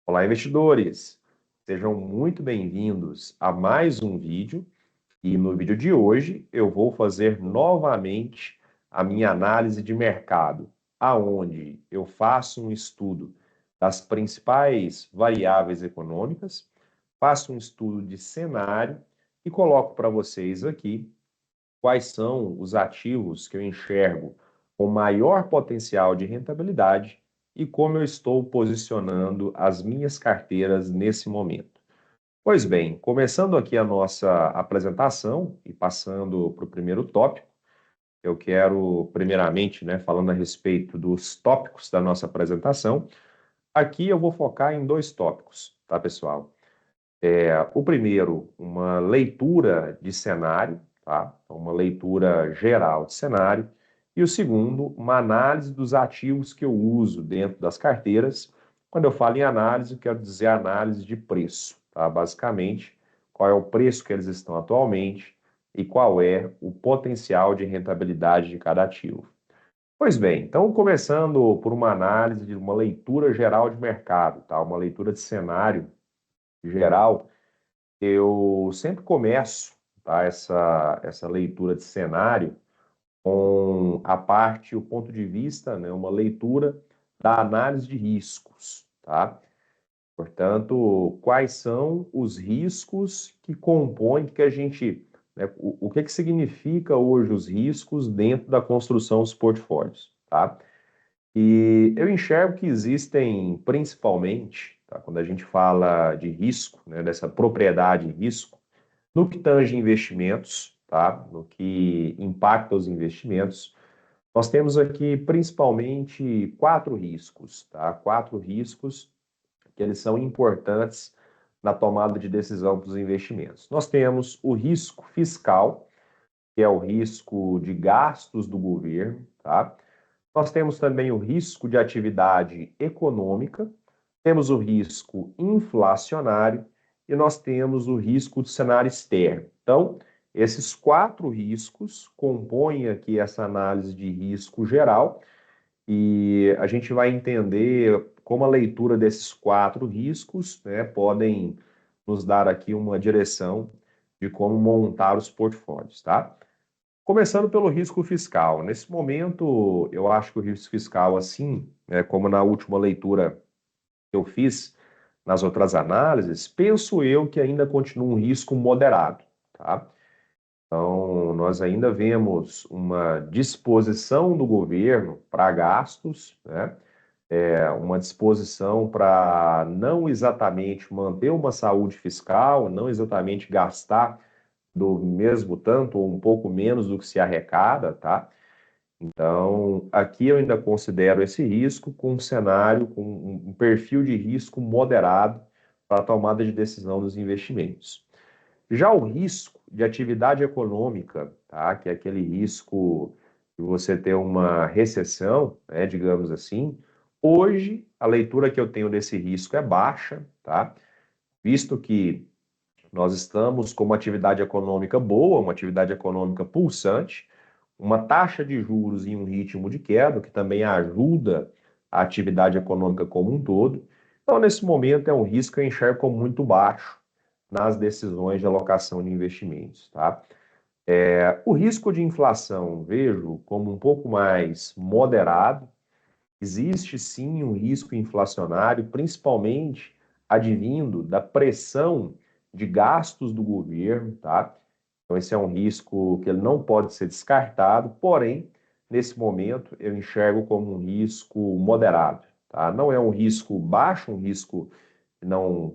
Olá, investidores! Sejam muito bem-vindos a mais um vídeo e no vídeo de hoje eu vou fazer novamente a minha análise de mercado, aonde eu faço um estudo das principais variáveis econômicas, faço um estudo de cenário e coloco para vocês aqui quais são os ativos que eu enxergo com maior potencial de rentabilidade e como eu estou posicionando as minhas carteiras nesse momento. Pois bem, começando aqui a nossa apresentação e passando para o primeiro tópico, eu quero, primeiramente, falando a respeito dos tópicos da nossa apresentação, aqui eu vou focar em dois tópicos, tá, pessoal? O primeiro, uma leitura de cenário, tá? Uma leitura geral de cenário. E o segundo, uma análise dos ativos que eu uso dentro das carteiras. Quando eu falo em análise, eu quero dizer análise de preço, tá? Basicamente, qual é o preço que eles estão atualmente e qual é o potencial de rentabilidade de cada ativo. Pois bem, então começando por uma análise de uma leitura geral de mercado, tá? Uma leitura de cenário geral, eu sempre começo, tá, essa leitura de cenário com a parte, o ponto de vista, uma leitura da análise de riscos, tá? Portanto, quais são os riscos que compõem, que a gente, o que que significa hoje os riscos dentro da construção dos portfólios, tá? E eu enxergo que existem, principalmente, tá, quando a gente fala de risco, dessa propriedade de risco, no que tange investimentos, tá? No que impacta os investimentos, nós temos aqui principalmente quatro riscos, tá? Quatro riscos que eles são importantes na tomada de decisão para os investimentos. Nós temos o risco fiscal, que é o risco de gastos do governo, tá? Nós temos também o risco de atividade econômica, temos o risco inflacionário e nós temos o risco do cenário externo. Então, esses quatro riscos compõem aqui essa análise de risco geral e a gente vai entender como a leitura desses quatro riscos, podem nos dar aqui uma direção de como montar os portfólios, tá? Começando pelo risco fiscal. Nesse momento, eu acho que o risco fiscal, assim, como na última leitura que eu fiz nas outras análises, penso eu que ainda continua um risco moderado, tá? Então, nós ainda vemos uma disposição do governo para gastos, né? Uma disposição para não exatamente manter uma saúde fiscal, não exatamente gastar do mesmo tanto ou um pouco menos do que se arrecada, tá? Então, aqui eu ainda considero esse risco com um cenário, com um perfil de risco moderado para a tomada de decisão dos investimentos. Já o risco de atividade econômica, tá? Que é aquele risco de você ter uma recessão, digamos assim, hoje a leitura que eu tenho desse risco é baixa, tá? Visto que nós estamos com uma atividade econômica boa, uma atividade econômica pulsante, uma taxa de juros em um ritmo de queda, que também ajuda a atividade econômica como um todo. Então, nesse momento, é um risco que eu enxergo como muito baixo nas decisões de alocação de investimentos, tá? O risco de inflação vejo como um pouco mais moderado. Existe sim um risco inflacionário, principalmente advindo da pressão de gastos do governo, tá? Então, esse é um risco que ele não pode ser descartado, porém, nesse momento, eu enxergo como um risco moderado, tá? Não é um risco baixo, um risco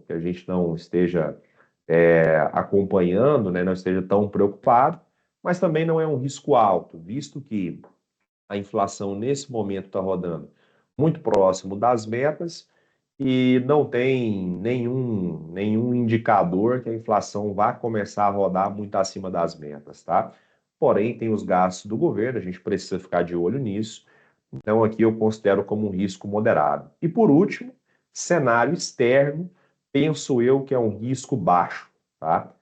que a gente não esteja acompanhando, não esteja tão preocupado, mas também não é um risco alto, visto que a inflação nesse momento está rodando muito próximo das metas e não tem nenhum indicador que a inflação vá começar a rodar muito acima das metas, tá? Porém, tem os gastos do governo, a gente precisa ficar de olho nisso. Então, aqui eu considero como um risco moderado. E por último, cenário externo, penso eu que é um risco baixo, tá?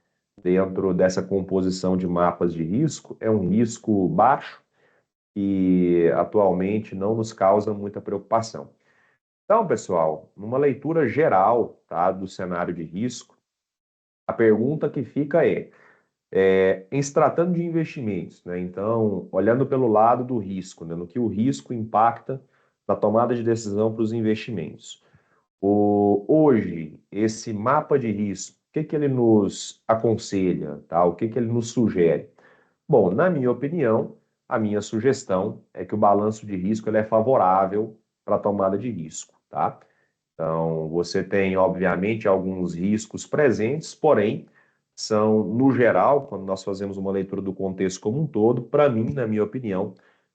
Dentro dessa composição de mapas de risco, é um risco baixo e atualmente não nos causa muita preocupação. Então, pessoal, numa leitura geral, tá, do cenário de risco, a pergunta que fica em se tratando de investimentos, né? Então, olhando pelo lado do risco, né? No que o risco impacta na tomada de decisão para os investimentos. Hoje, esse mapa de risco, o que que ele nos aconselha, tá? O que que ele nos sugere? Bom, na minha opinião, a minha sugestão é que o balanço de risco ele é favorável para a tomada de risco, tá? Então, você tem, obviamente, alguns riscos presentes, porém, são, no geral, quando nós fazemos uma leitura do contexto como um todo, para mim, na minha opinião,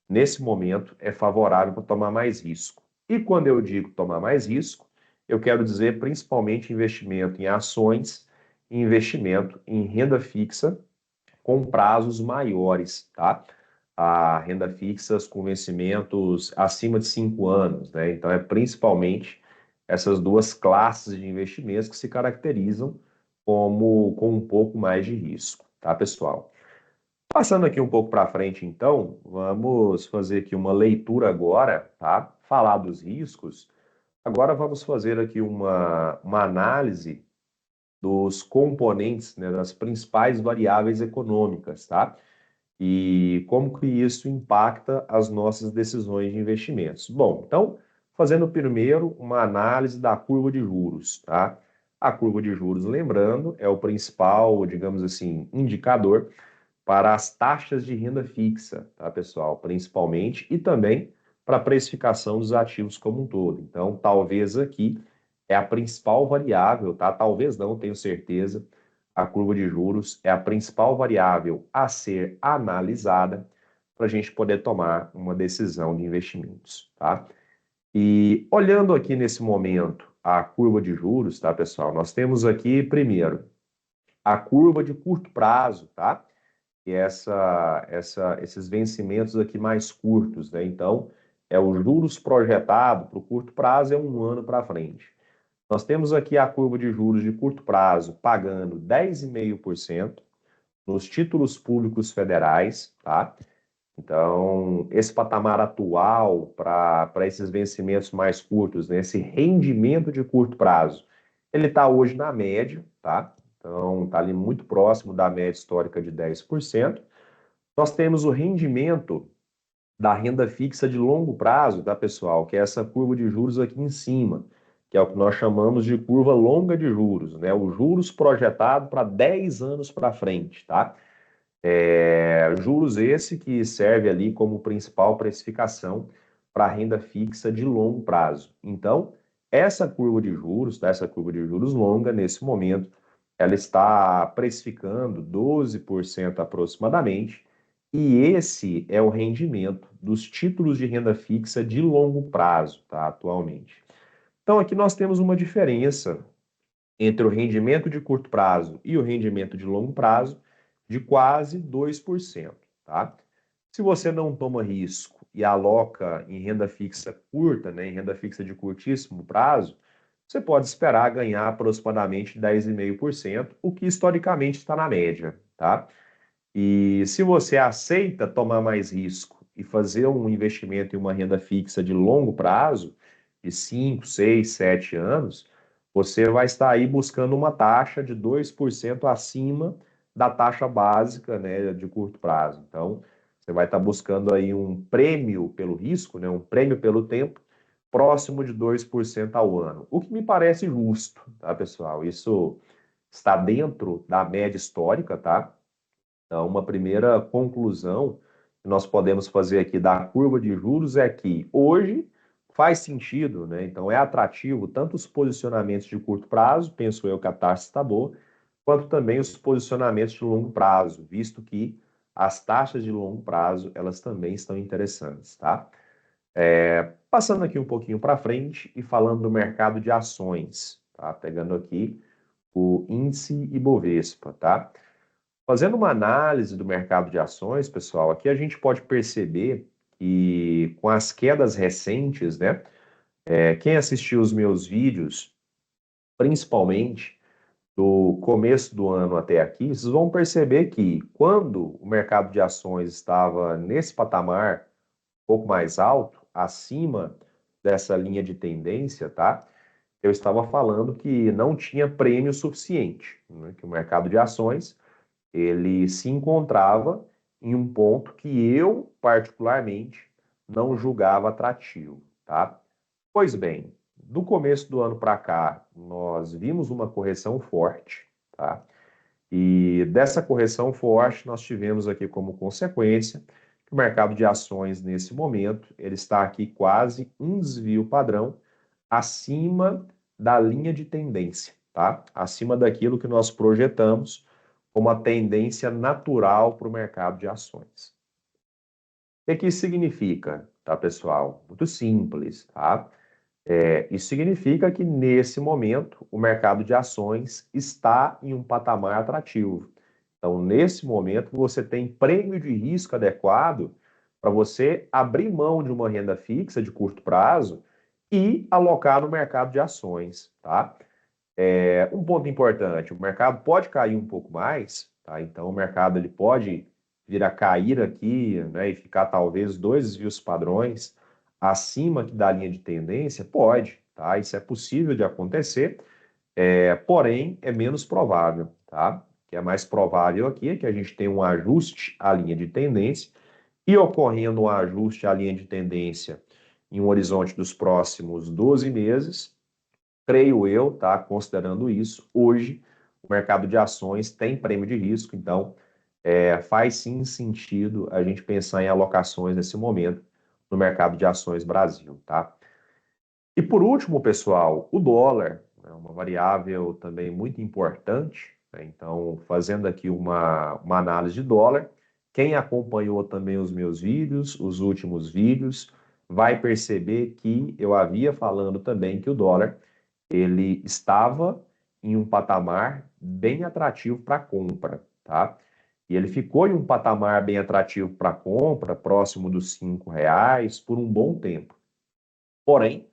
nesse momento, é favorável para tomar mais risco. E quando eu digo tomar mais risco, eu quero dizer principalmente investimento em ações e investimento em renda fixa com prazos maiores, tá? A renda fixas com vencimentos acima de 5 anos, né? Então, é principalmente essas duas classes de investimentos que se caracterizam como com um pouco mais de risco, tá, pessoal? Passando aqui um pouco para frente, então, vamos fazer aqui uma leitura agora, tá? Falar dos riscos. Agora vamos fazer aqui uma análise dos componentes, né, das principais variáveis econômicas, tá? E como que isso impacta as nossas decisões de investimentos. Bom, então, fazendo primeiro uma análise da curva de juros, tá? A curva de juros, lembrando, é o principal, digamos assim, indicador para as taxas de renda fixa, tá, pessoal? Principalmente, e também para a precificação dos ativos como um todo. Então, talvez aqui é a principal variável, tá? Talvez não, tenho certeza. A curva de juros é a principal variável a ser analisada para a gente poder tomar uma decisão de investimentos, tá? E olhando aqui nesse momento a curva de juros, tá, pessoal? Nós temos aqui, primeiro, a curva de curto prazo, tá? E esses vencimentos aqui mais curtos, né? Então, é o juros projetado para o curto prazo, é um ano para frente. Nós temos aqui a curva de juros de curto prazo pagando 10,5% nos títulos públicos federais, tá? Então, esse patamar atual para esses vencimentos mais curtos, né, esse rendimento de curto prazo, ele está hoje na média, tá? Então, está ali muito próximo da média histórica de 10%. Nós temos o rendimento da renda fixa de longo prazo, tá, pessoal? Que é essa curva de juros aqui em cima, que é o que nós chamamos de curva longa de juros, né? O juros projetado para 10 anos para frente, tá? Juros esse que serve ali como principal precificação para a renda fixa de longo prazo. Então, essa curva de juros, tá? Essa curva de juros longa, nesse momento, ela está precificando 12% aproximadamente, e esse é o rendimento dos títulos de renda fixa de longo prazo, tá? Atualmente. Então, aqui nós temos uma diferença entre o rendimento de curto prazo e o rendimento de longo prazo de quase 2%, tá? Se você não toma risco e aloca em renda fixa curta, né, em renda fixa de curtíssimo prazo, você pode esperar ganhar aproximadamente 10,5%, o que historicamente está na média, tá? E se você aceita tomar mais risco e fazer um investimento em uma renda fixa de longo prazo, de 5, 6, 7 anos, você vai estar aí buscando uma taxa de 2% acima da taxa básica, né, de curto prazo. Então, você vai estar buscando aí um prêmio pelo risco, né, um prêmio pelo tempo, próximo de 2% ao ano. O que me parece justo, tá, pessoal? Isso está dentro da média histórica, tá? Então, uma primeira conclusão que nós podemos fazer aqui da curva de juros é que hoje faz sentido, né? Então, é atrativo tanto os posicionamentos de curto prazo, penso eu que a taxa está boa, quanto também os posicionamentos de longo prazo, visto que as taxas de longo prazo, elas também estão interessantes, tá? Passando aqui um pouquinho para frente e falando do mercado de ações, tá? Pegando aqui o índice Ibovespa, tá? Fazendo uma análise do mercado de ações, pessoal, aqui a gente pode perceber que com as quedas recentes, né, quem assistiu os meus vídeos, principalmente do começo do ano até aqui, vocês vão perceber que quando o mercado de ações estava nesse patamar um pouco mais alto, acima dessa linha de tendência, tá? Eu estava falando que não tinha prêmio suficiente, né? Que o mercado de ações ele se encontrava em um ponto que eu, particularmente, não julgava atrativo, tá? Pois bem, do começo do ano para cá, nós vimos uma correção forte, tá? E dessa correção forte, nós tivemos aqui como consequência que o mercado de ações, nesse momento, ele está aqui quase um desvio padrão acima da linha de tendência, tá? Acima daquilo que nós projetamos como a tendência natural para o mercado de ações. O que isso significa, tá, pessoal? Muito simples, tá? Isso significa que, nesse momento, o mercado de ações está em um patamar atrativo. Então, nesse momento, você tem prêmio de risco adequado para você abrir mão de uma renda fixa de curto prazo e alocar no mercado de ações, tá? Um ponto importante, o mercado pode cair um pouco mais, tá? Então, o mercado ele pode vir a cair aqui, né, e ficar talvez 2 desvios padrões acima da linha de tendência, pode, tá? Isso é possível de acontecer, porém é menos provável, tá? O que é mais provável aqui é que a gente tenha um ajuste à linha de tendência e ocorrendo um ajuste à linha de tendência em um horizonte dos próximos 12 meses, creio eu, tá? Considerando isso, hoje o mercado de ações tem prêmio de risco, então faz sim sentido a gente pensar em alocações nesse momento no mercado de ações Brasil, tá? E por último, pessoal, o dólar é uma variável também muito importante, né? Então, fazendo aqui uma análise de dólar, quem acompanhou também os meus vídeos, os últimos vídeos, vai perceber que eu havia falando também que o dólar ele estava em um patamar bem atrativo para compra, tá? E ele ficou em um patamar bem atrativo para compra, próximo dos R$ 5, por um bom tempo. Porém,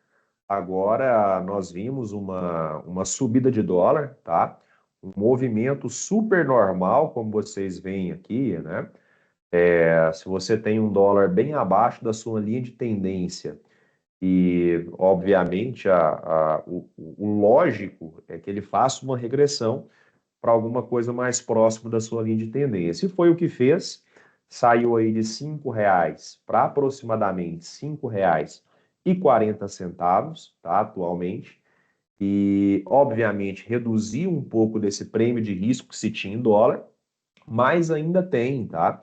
agora nós vimos uma subida de dólar, tá? Um movimento super normal, como vocês veem aqui, né? Se você tem um dólar bem abaixo da sua linha de tendência e, obviamente, o lógico é que ele faça uma regressão para alguma coisa mais próximo da sua linha de tendência. E foi o que fez, saiu aí de R$ 5 para aproximadamente R$ 5,40, tá, atualmente. E, obviamente, reduziu um pouco desse prêmio de risco que se tinha em dólar, mas ainda tem, tá?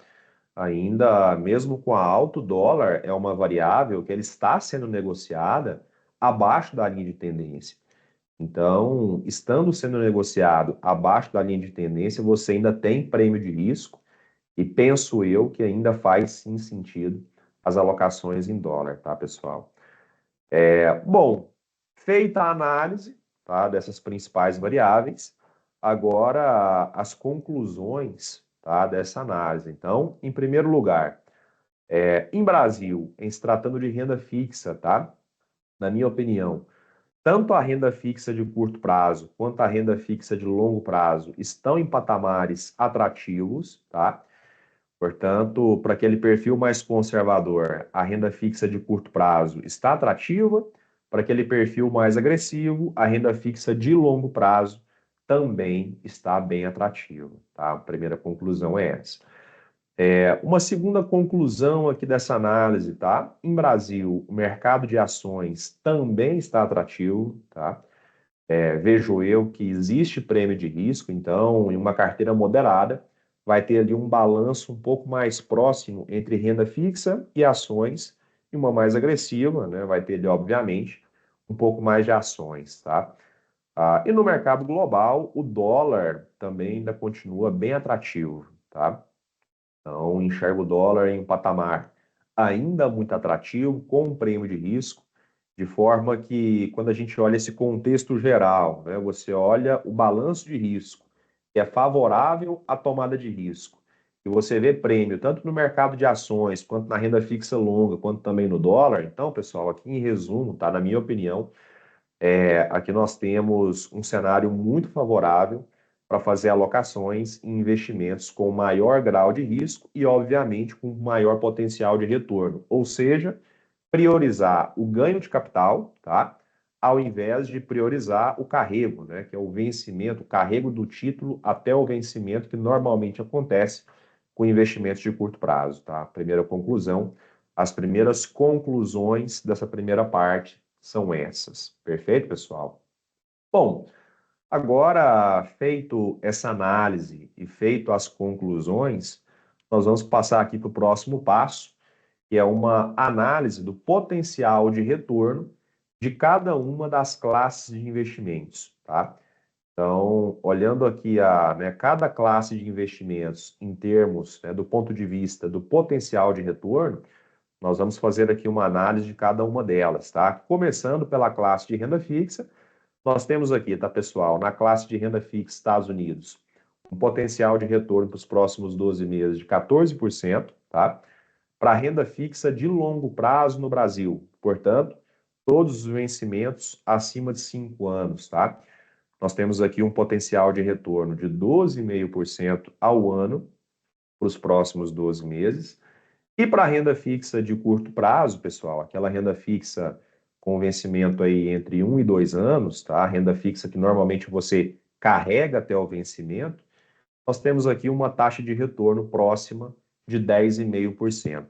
Ainda, mesmo com a alto dólar, é uma variável que ele está sendo negociada abaixo da linha de tendência. Então, estando sendo negociado abaixo da linha de tendência, você ainda tem prêmio de risco e penso eu que ainda faz sim sentido as alocações em dólar, tá, pessoal? Bom, feita a análise, tá, dessas principais variáveis, agora as conclusões, tá, dessa análise. Então, em primeiro lugar, em Brasil, em se tratando de renda fixa, tá? Na minha opinião, tanto a renda fixa de curto prazo quanto a renda fixa de longo prazo estão em patamares atrativos, tá? Portanto, para aquele perfil mais conservador, a renda fixa de curto prazo está atrativa. Para aquele perfil mais agressivo, a renda fixa de longo prazo também está bem atrativa, tá? A primeira conclusão é essa. Uma segunda conclusão aqui dessa análise, tá? Em Brasil, o mercado de ações também está atrativo, tá? Vejo eu que existe prêmio de risco, então, em uma carteira moderada, vai ter ali um balanço um pouco mais próximo entre renda fixa e ações, e uma mais agressiva, né? Vai ter ali, obviamente, um pouco mais de ações, tá? E no mercado global, o dólar também ainda continua bem atrativo, tá? Então, enxergo o dólar em um patamar ainda muito atrativo, com um prêmio de risco, de forma que, quando a gente olha esse contexto geral, né, você olha o balanço de risco, que é favorável à tomada de risco, e você vê prêmio tanto no mercado de ações, quanto na renda fixa longa, quanto também no dólar. Então, pessoal, aqui em resumo, tá, na minha opinião, aqui nós temos um cenário muito favorável para fazer alocações em investimentos com maior grau de risco e, obviamente, com maior potencial de retorno. Ou seja, priorizar o ganho de capital, tá? Ao invés de priorizar o carrego, né? Que é o vencimento, o carrego do título até o vencimento, que normalmente acontece com investimentos de curto prazo, tá? Primeira conclusão, as primeiras conclusões dessa primeira parte são essas. Perfeito, pessoal? Bom, agora feito essa análise e feito as conclusões, nós vamos passar aqui para o próximo passo, que é uma análise do potencial de retorno de cada uma das classes de investimentos, tá? Então, olhando aqui cada classe de investimentos em termos, né, do ponto de vista do potencial de retorno, nós vamos fazer aqui uma análise de cada uma delas, tá? Começando pela classe de renda fixa, nós temos aqui, tá, pessoal, na classe de renda fixa Estados Unidos, um potencial de retorno para os próximos 12 meses de 14%, tá? Para a renda fixa de longo prazo no Brasil, portanto, todos os vencimentos acima de 5 anos, tá? Nós temos aqui um potencial de retorno de 12,5% ao ano para os próximos 12 meses. E para a renda fixa de curto prazo, pessoal, aquela renda fixa com vencimento aí entre 1 e 2 anos, tá? A renda fixa que normalmente você carrega até o vencimento, nós temos aqui uma taxa de retorno próxima de 10,5%.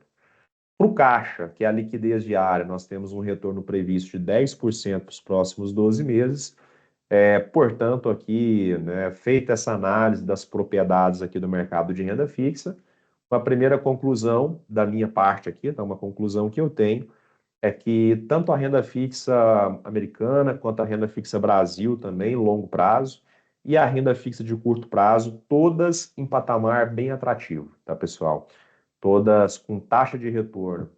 Para o caixa, que é a liquidez diária, nós temos um retorno previsto de 10% para os próximos 12 meses. Portanto, aqui, né, feita essa análise das propriedades aqui do mercado de renda fixa, a primeira conclusão da minha parte aqui, então uma conclusão que eu tenho, é que tanto a renda fixa americana quanto a renda fixa Brasil também, longo prazo, e a renda fixa de curto prazo, todas em patamar bem atrativo, tá, pessoal? Todas com taxa de retorno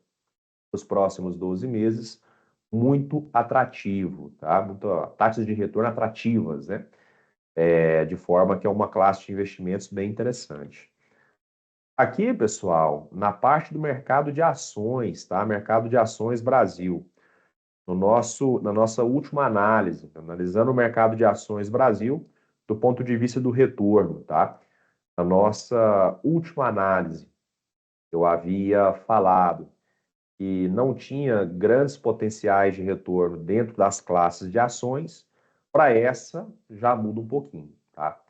nos próximos 12 meses muito atrativo, tá? Taxas de retorno atrativas, né? De forma que é uma classe de investimentos bem interessante. Aqui, pessoal, na parte do mercado de ações, tá? Mercado de ações Brasil. Na nossa última análise, analisando o mercado de ações Brasil do ponto de vista do retorno, tá? Na nossa última análise, eu havia falado que não tinha grandes potenciais de retorno dentro das classes de ações. Para essa, já muda um pouquinho, tá?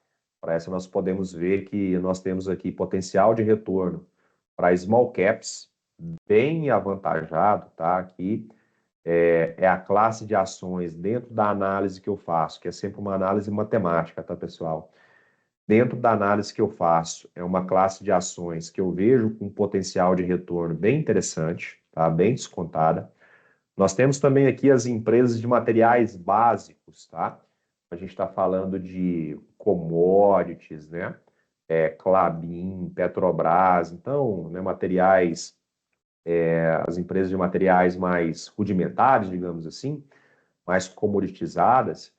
Para essa, nós podemos ver que nós temos aqui potencial de retorno para small caps, bem avantajado, tá? Aqui é a classe de ações dentro da análise que eu faço, que é sempre uma análise matemática, tá, pessoal? Dentro da análise que eu faço, é uma classe de ações que eu vejo com potencial de retorno bem interessante, tá? Bem descontada. Nós temos também aqui as empresas de materiais básicos, tá? A gente está falando de commodities, né? Klabin, Petrobras, então, né, materiais, as empresas de materiais mais rudimentares, digamos assim, mais comoditizadas,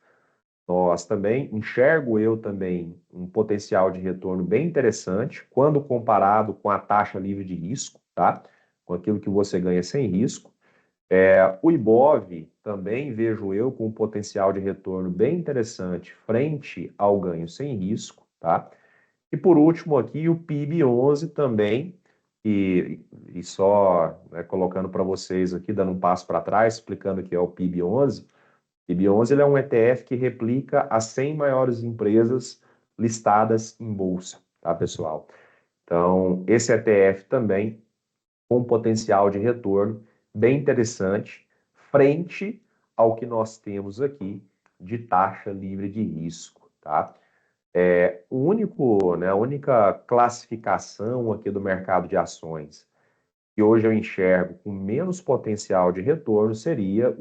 nós também, enxergo eu também um potencial de retorno bem interessante quando comparado com a taxa livre de risco, tá? Com aquilo que você ganha sem risco. O IBOV também vejo eu com um potencial de retorno bem interessante frente ao ganho sem risco, tá? E por último aqui o PIB11 também, e só, né, colocando para vocês aqui, dando um passo para trás, explicando o que é o PIB11. PIB11 ele é um ETF que replica as 100 maiores empresas listadas em bolsa, tá, pessoal? Então, esse ETF também com potencial de retorno bem interessante, frente ao que nós temos aqui de taxa livre de risco, tá? A única classificação aqui do mercado de ações que hoje eu enxergo com menos potencial de retorno seria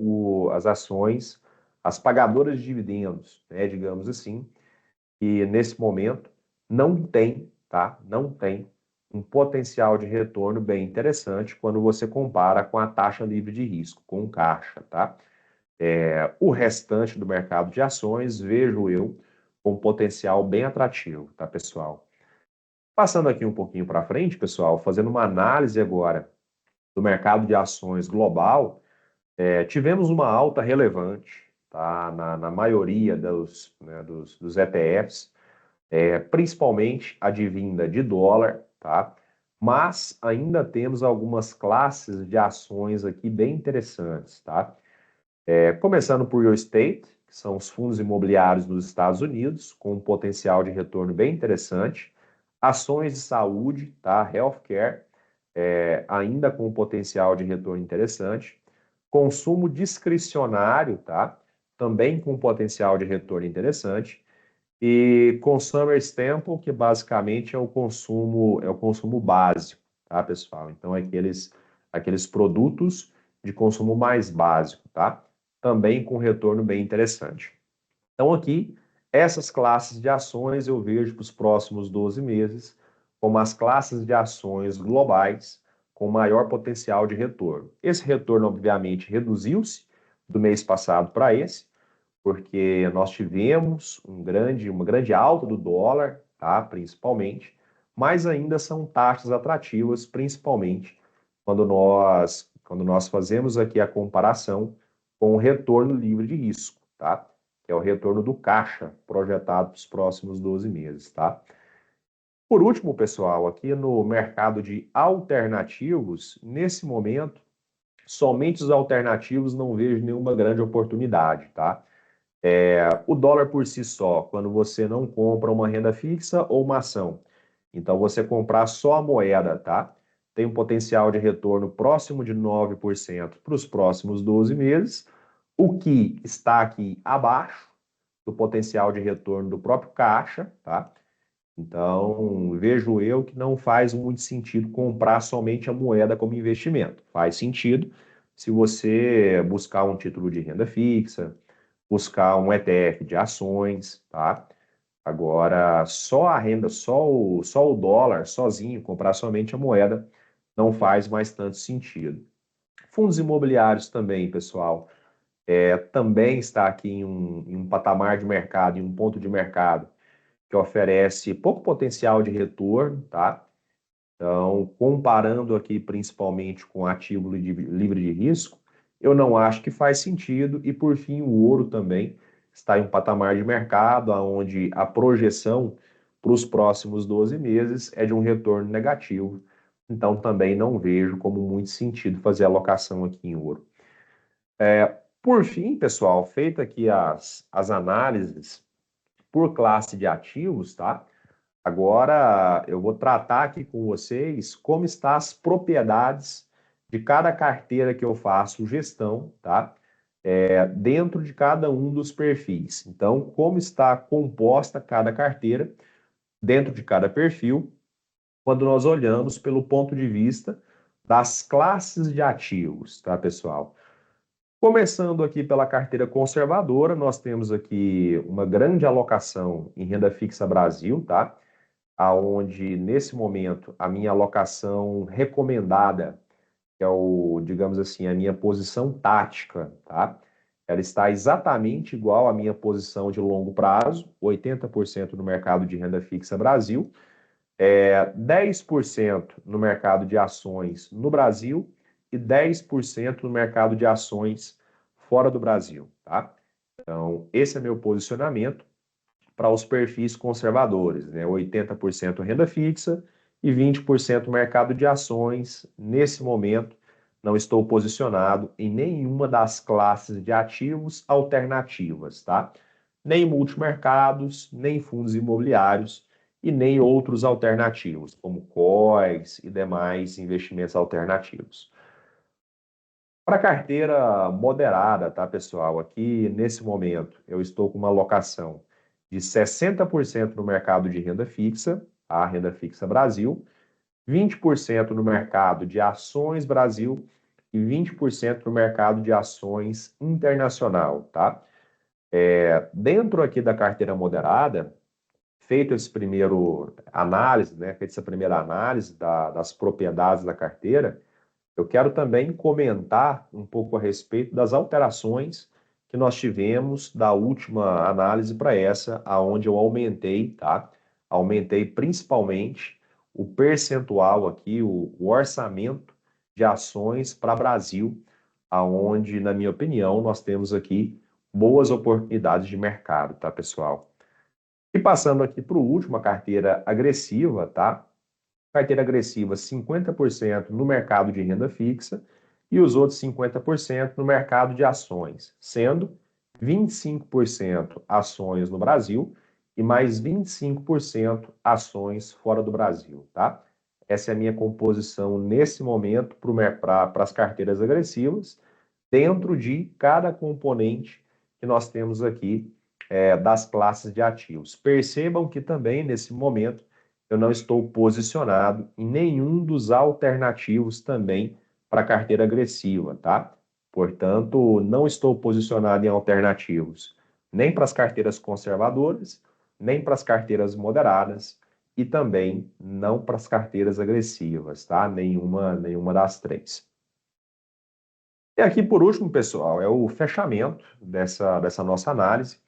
as ações, as pagadoras de dividendos, né, digamos assim, que nesse momento não tem, tá? Não tem um potencial de retorno bem interessante quando você compara com a taxa livre de risco, com o caixa, tá? O restante do mercado de ações, vejo eu, com potencial bem atrativo, tá, pessoal? Passando aqui um pouquinho para frente, pessoal, fazendo uma análise agora do mercado de ações global, tivemos uma alta relevante, tá, na maioria dos ETFs, principalmente advinda de dólar, tá? mas ainda temos algumas classes de ações aqui bem interessantes, tá? Começando por real estate, que são os fundos imobiliários nos Estados Unidos, com um potencial de retorno bem interessante. Ações de saúde, tá? Healthcare, ainda com um potencial de retorno interessante. Consumo discricionário, tá? Também com um potencial de retorno interessante. E consumer staple, que basicamente é o consumo básico, tá, pessoal? Então, aqueles produtos de consumo mais básico, tá? Também com retorno bem interessante. Então, aqui, essas classes de ações eu vejo para os próximos 12 meses como as classes de ações globais com maior potencial de retorno. Esse retorno, obviamente, reduziu-se do mês passado para esse, porque nós tivemos uma grande alta do dólar, tá, principalmente, mas ainda são taxas atrativas, principalmente quando nós fazemos aqui a comparação com o retorno livre de risco, tá? Que é o retorno do caixa projetado para os próximos 12 meses, tá? Por último, pessoal, aqui no mercado de alternativos, nesse momento, somente os alternativos não vejo nenhuma grande oportunidade, tá? O dólar por si só, quando você não compra uma renda fixa ou uma ação, então você comprar só a moeda, tá? Tem um potencial de retorno próximo de 9% para os próximos 12 meses, o que está aqui abaixo do potencial de retorno do próprio caixa, tá? Então, vejo eu que não faz muito sentido comprar somente a moeda como investimento. Faz sentido se você buscar um título de renda fixa, buscar um ETF de ações, tá? Agora, só a renda, só o dólar sozinho, comprar somente a moeda, não faz mais tanto sentido. Fundos imobiliários também, pessoal, também está aqui em um patamar de mercado, em um ponto de mercado que oferece pouco potencial de retorno, tá? Então, comparando aqui principalmente com ativo livre de risco, eu não acho que faz sentido. E por fim, o ouro também está em um patamar de mercado onde a projeção para os próximos 12 meses é de um retorno negativo. Então, também não vejo como muito sentido fazer alocação aqui em ouro. Por fim, pessoal, feita aqui as análises por classe de ativos, tá? Agora eu vou tratar aqui com vocês como estão as propriedades de cada carteira que eu faço gestão, tá? Dentro de cada um dos perfis. Então, como está composta cada carteira dentro de cada perfil, quando nós olhamos pelo ponto de vista das classes de ativos, tá, pessoal? Começando aqui pela carteira conservadora, nós temos aqui uma grande alocação em renda fixa Brasil, tá? Aonde nesse momento a minha alocação recomendada, que é digamos assim, a minha posição tática, tá? Ela está exatamente igual à minha posição de longo prazo, 80% no mercado de renda fixa Brasil, 10% no mercado de ações no Brasil e 10% no mercado de ações fora do Brasil, tá? Então, esse é meu posicionamento para os perfis conservadores, né? 80% renda fixa e 20% mercado de ações. Nesse momento, não estou posicionado em nenhuma das classes de ativos alternativas, tá? Nem multimercados, nem fundos imobiliários e nem outros alternativos, como COIs e demais investimentos alternativos. Para carteira moderada, tá, pessoal? Aqui, nesse momento, eu estou com uma alocação de 60% no mercado de renda fixa, a renda fixa Brasil, 20% no mercado de ações Brasil e 20% no mercado de ações internacional, tá? Dentro aqui da carteira moderada, feito esse primeiro análise, né, feita essa primeira análise das propriedades da carteira, eu quero também comentar um pouco a respeito das alterações que nós tivemos da última análise para essa, aonde eu aumentei, tá? Aumentei principalmente o percentual aqui, o orçamento de ações para Brasil, aonde, na minha opinião, nós temos aqui boas oportunidades de mercado, tá, pessoal? E passando aqui para o último, a carteira agressiva, tá? carteira agressiva 50% no mercado de renda fixa e os outros 50% no mercado de ações, sendo 25% ações no Brasil e mais 25% ações fora do Brasil, tá? Essa é a minha composição nesse momento para as carteiras agressivas, dentro de cada componente que nós temos aqui das classes de ativos. Percebam que também, nesse momento, eu não estou posicionado em nenhum dos alternativos também para carteira agressiva, tá? Portanto, não estou posicionado em alternativos nem para as carteiras conservadoras, nem para as carteiras moderadas e também não para as carteiras agressivas, tá? Nenhuma das três. E aqui, por último, pessoal, é o fechamento dessa nossa análise.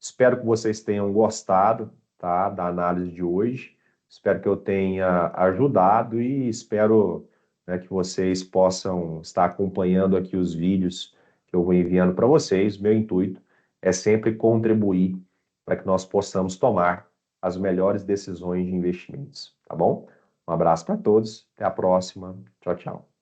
Espero que vocês tenham gostado, tá, da análise de hoje. Espero que eu tenha ajudado e espero, né, que vocês possam estar acompanhando aqui os vídeos que eu vou enviando para vocês. Meu intuito é sempre contribuir para que nós possamos tomar as melhores decisões de investimentos, tá bom? Um abraço para todos, até a próxima. Tchau, tchau.